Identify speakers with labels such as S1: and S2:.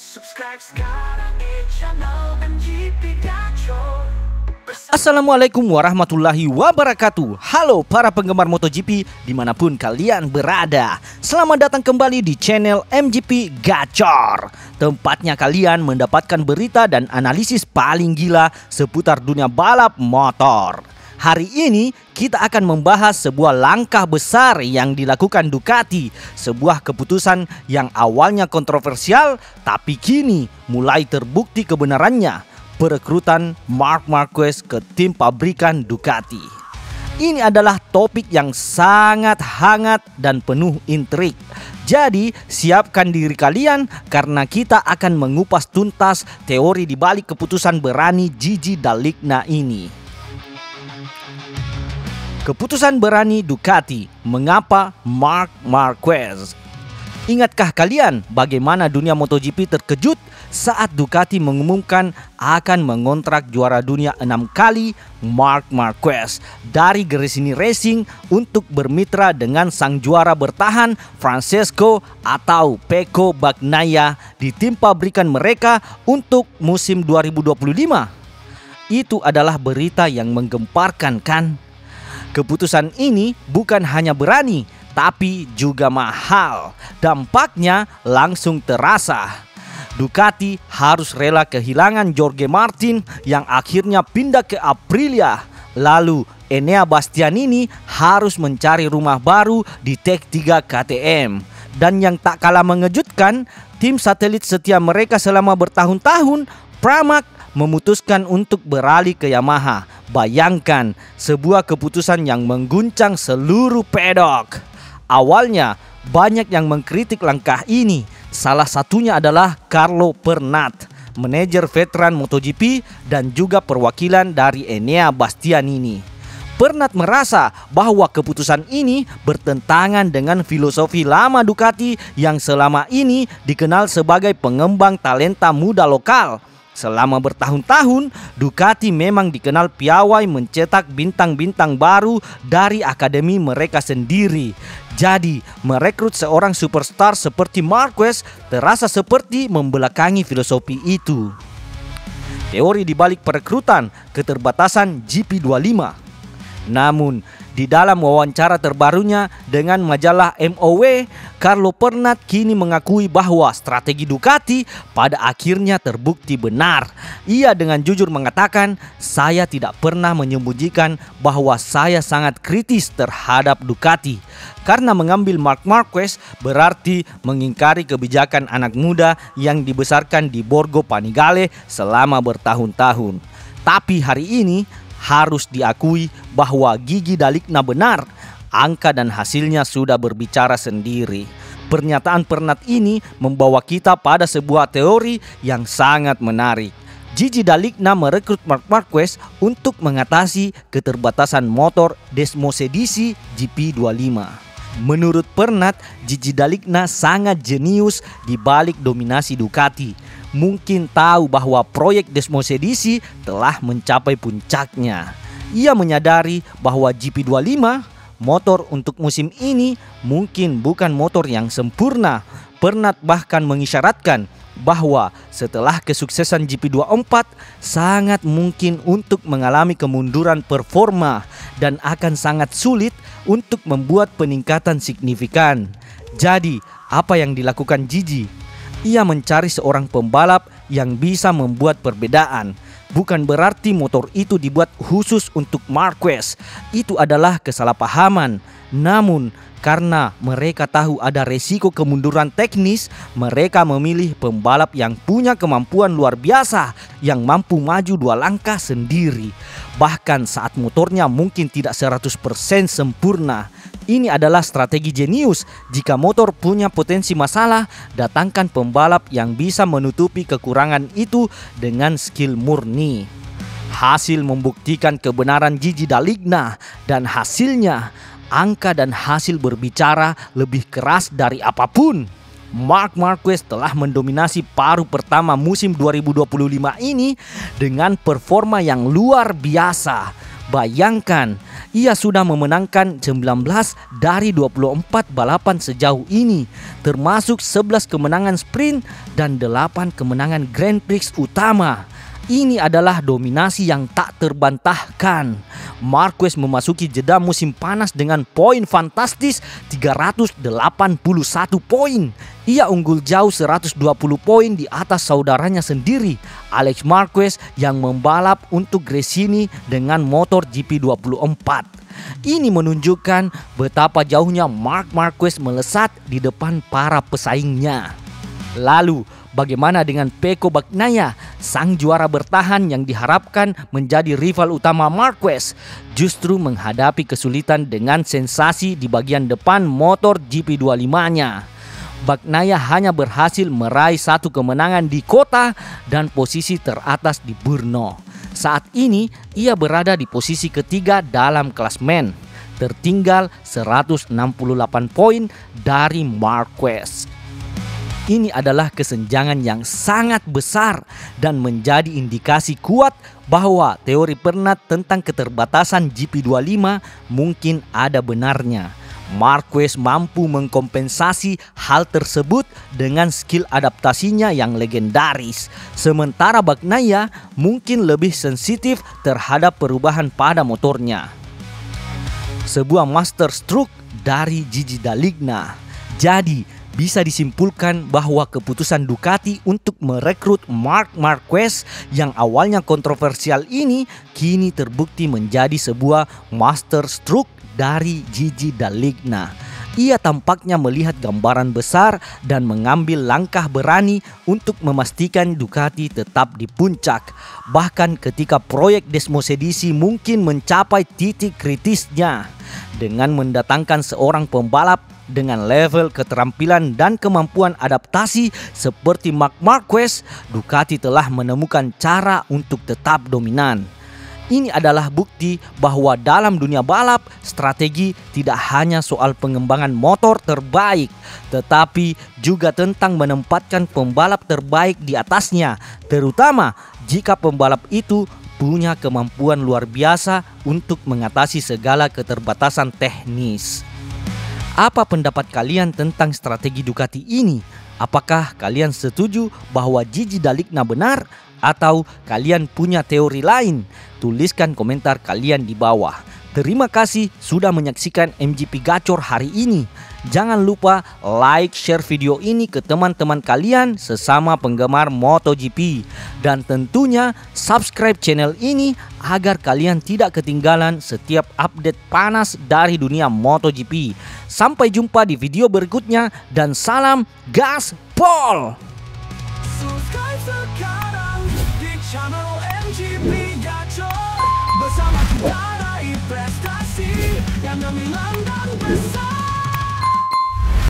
S1: Subscribe sekarang di channel MGP Gacor.
S2: Assalamualaikum warahmatullahi wabarakatuh. Halo para penggemar MotoGP dimanapun kalian berada. Selamat datang kembali di channel MGP Gacor, tempatnya kalian mendapatkan berita dan analisis paling gila seputar dunia balap motor. Hari ini kita akan membahas sebuah langkah besar yang dilakukan Ducati. Sebuah keputusan yang awalnya kontroversial tapi kini mulai terbukti kebenarannya. Perekrutan Marc Marquez ke tim pabrikan Ducati. Ini adalah topik yang sangat hangat dan penuh intrik. Jadi siapkan diri kalian karena kita akan mengupas tuntas teori di balik keputusan berani Gigi Dall'Igna ini. Keputusan berani Ducati, mengapa Marc Marquez? Ingatkah kalian bagaimana dunia MotoGP terkejut saat Ducati mengumumkan akan mengontrak juara dunia 6 kali Marc Marquez dari Gresini Racing untuk bermitra dengan sang juara bertahan Francesco atau Pecco Bagnaia di tim pabrikan mereka untuk musim 2025? Itu adalah berita yang menggemparkan, kan? Keputusan ini bukan hanya berani, tapi juga mahal. Dampaknya langsung terasa. Ducati harus rela kehilangan Jorge Martin yang akhirnya pindah ke Aprilia. Lalu Enea Bastianini harus mencari rumah baru di Tech3 KTM. Dan yang tak kalah mengejutkan, tim satelit setia mereka selama bertahun-tahun, Pramac, memutuskan untuk beralih ke Yamaha. Bayangkan, sebuah keputusan yang mengguncang seluruh pedok. Awalnya banyak yang mengkritik langkah ini. Salah satunya adalah Carlo Pernat, manajer veteran MotoGP dan juga perwakilan dari Enea Bastianini. Pernat merasa bahwa keputusan ini bertentangan dengan filosofi lama Ducati yang selama ini dikenal sebagai pengembang talenta muda lokal. Selama bertahun-tahun, Ducati memang dikenal piawai mencetak bintang-bintang baru dari akademi mereka sendiri. Jadi, merekrut seorang superstar seperti Marquez terasa seperti membelakangi filosofi itu. Teori di balik perekrutan keterbatasan GP25. Namun, di dalam wawancara terbarunya dengan majalah MOW, Carlo Pernat kini mengakui bahwa strategi Ducati pada akhirnya terbukti benar. Ia dengan jujur mengatakan, "Saya tidak pernah menyembunyikan bahwa saya sangat kritis terhadap Ducati. Karena mengambil Marc Marquez berarti mengingkari kebijakan anak muda yang dibesarkan di Borgo Panigale selama bertahun-tahun." Tapi hari ini harus diakui bahwa Gigi Dall'Igna benar. Angka dan hasilnya sudah berbicara sendiri. Pernyataan Pernat ini membawa kita pada sebuah teori yang sangat menarik. Gigi Dall'Igna merekrut Marc Marquez untuk mengatasi keterbatasan motor Desmosedici GP25. Menurut Pernat, Gigi Dall'Igna sangat jenius di balik dominasi Ducati. Mungkin tahu bahwa proyek Desmosedici telah mencapai puncaknya. Ia menyadari bahwa GP25 motor untuk musim ini mungkin bukan motor yang sempurna. Pernat bahkan mengisyaratkan bahwa setelah kesuksesan GP24 sangat mungkin untuk mengalami kemunduran performa dan akan sangat sulit untuk membuat peningkatan signifikan. Jadi, apa yang dilakukan Gigi? Ia mencari seorang pembalap yang bisa membuat perbedaan. Bukan berarti motor itu dibuat khusus untuk Marquez. Itu adalah kesalahpahaman. Namun, karena mereka tahu ada resiko kemunduran teknis, mereka memilih pembalap yang punya kemampuan luar biasa, yang mampu maju 2 langkah sendiri. Bahkan saat motornya mungkin tidak 100% sempurna. Ini adalah strategi jenius. Jika motor punya potensi masalah, datangkan pembalap yang bisa menutupi kekurangan itu dengan skill murni. Hasil membuktikan kebenaran Gigi Dall'Igna, dan hasilnya, angka dan hasil berbicara lebih keras dari apapun. Marc Marquez telah mendominasi paruh pertama musim 2025 ini dengan performa yang luar biasa. Bayangkan, ia sudah memenangkan 19 dari 24 balapan sejauh ini, termasuk 11 kemenangan sprint dan 8 kemenangan Grand Prix utama. Ini adalah dominasi yang tak terbantahkan. Marquez memasuki jeda musim panas dengan poin fantastis 381 poin. Ia unggul jauh 120 poin di atas saudaranya sendiri, Alex Marquez, yang membalap untuk Gresini dengan motor GP24. Ini menunjukkan betapa jauhnya Marc Marquez melesat di depan para pesaingnya. Lalu, bagaimana dengan Pecco Bagnaia, sang juara bertahan yang diharapkan menjadi rival utama Marquez, justru menghadapi kesulitan dengan sensasi di bagian depan motor GP25-nya. Bagnaia hanya berhasil meraih 1 kemenangan di kota dan posisi teratas di Brno. Saat ini ia berada di posisi ketiga dalam klasmen, tertinggal 168 poin dari Marquez. Ini adalah kesenjangan yang sangat besar dan menjadi indikasi kuat bahwa teori Pernat tentang keterbatasan GP25 mungkin ada benarnya. Marquez mampu mengkompensasi hal tersebut dengan skill adaptasinya yang legendaris. Sementara Bagnaia mungkin lebih sensitif terhadap perubahan pada motornya. Sebuah master stroke dari Gigi Dall'Igna. Jadi, bisa disimpulkan bahwa keputusan Ducati untuk merekrut Marc Marquez yang awalnya kontroversial ini kini terbukti menjadi sebuah master stroke dari Gigi Dall'Igna. Ia tampaknya melihat gambaran besar dan mengambil langkah berani untuk memastikan Ducati tetap di puncak. Bahkan ketika proyek Desmosedici mungkin mencapai titik kritisnya. Dengan mendatangkan seorang pembalap dengan level keterampilan dan kemampuan adaptasi seperti Marc Marquez, Ducati telah menemukan cara untuk tetap dominan. Ini adalah bukti bahwa dalam dunia balap, strategi tidak hanya soal pengembangan motor terbaik, tetapi juga tentang menempatkan pembalap terbaik di atasnya, terutama jika pembalap itu punya kemampuan luar biasa untuk mengatasi segala keterbatasan teknis. Apa pendapat kalian tentang strategi Ducati ini? Apakah kalian setuju bahwa Gigi Dall'Igna benar? Atau kalian punya teori lain? Tuliskan komentar kalian di bawah. Terima kasih sudah menyaksikan MGP Gacor hari ini. Jangan lupa like, share video ini ke teman-teman kalian sesama penggemar MotoGP. Dan tentunya subscribe channel ini agar kalian tidak ketinggalan setiap update panas dari dunia MotoGP. Sampai jumpa di video berikutnya dan salam gaspol!
S1: Subscribe sekarang di channel MGP Gacor. Bersama kita raih prestasi yang gemilang dan besar.